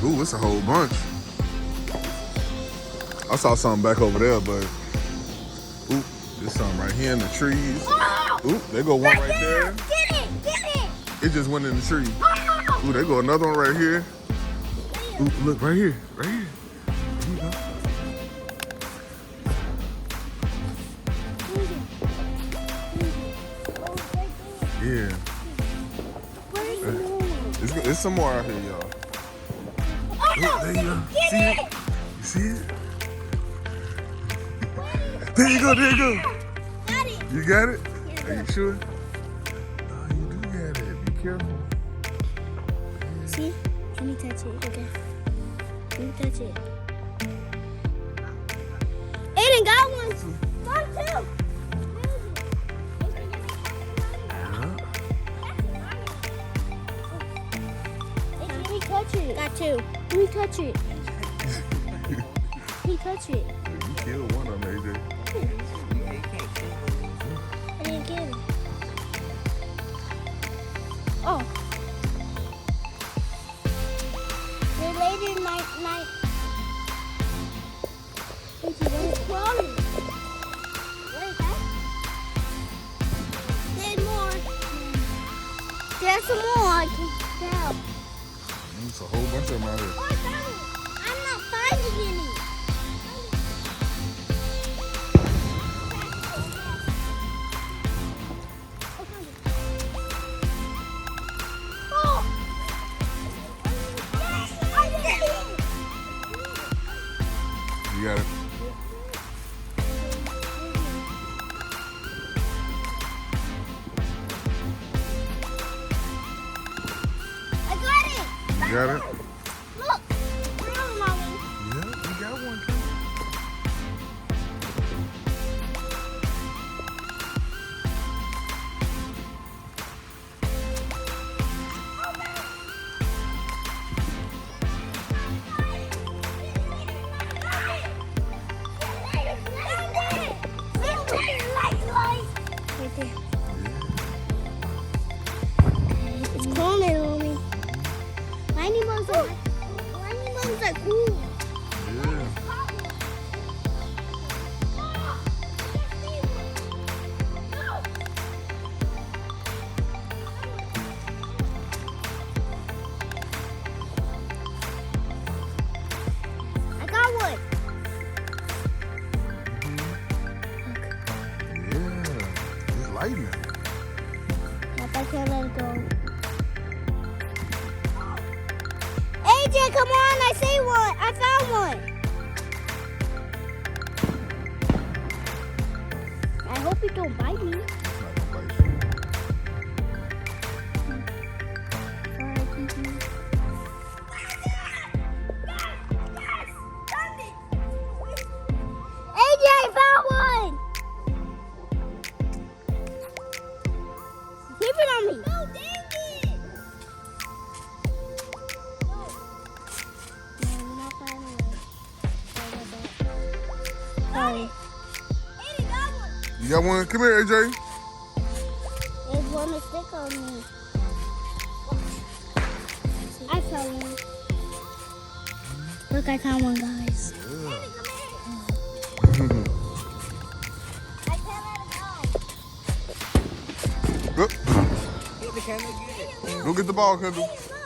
Ooh, it's a whole bunch. I saw something back over there, but ooh, there's something right here in the trees. Oh! Ooh, there go one right there. Get it! Get it! It just went in the tree. Oh! Ooh, there go another one right here. Ooh, look, right here, right here. There you go. Yeah. It's some more out here, y'all. Oh, Look, there you go. get See it! it? You see it? There you go, there you go. Got it! You got it? Yeah, Are you sure? Oh, you do got it. Be careful. See? Let me touch it. Okay. Let me touch it. Ayden got one. One, too. Let me touch it. Got two. Let me touch it. Let me touch it. You killed one of them, AJ. I didn't get it. Oh. Related night. It's crawling. What is that? There's more. There's some more. I can tell. It's a whole bunch of them out here. Oh, I found it. I'm not finding any. Oh! Yes, I did it! You got it. I got it! You got it? Look! Real, Mommy. Yeah, you got one. Right there. It's crawling on me. Lightning bugs are cool. Yeah. I got one. Yeah. It's lightning. Yep, I can't let it go. AJ, come on! I see one. I found one. I hope it don't bite me. It's not gonna bite you. AJ, I found one. Keep it on me. No, dang it. No, I'm not finding it. Sorry. Ayden got one. You got one? Come here, AJ. There's one to stick on me. I found one. Look, I found one, guys. Yeah. I can't let it go. Go. Get the camera, get it. Go get the ball, Kendall. Look.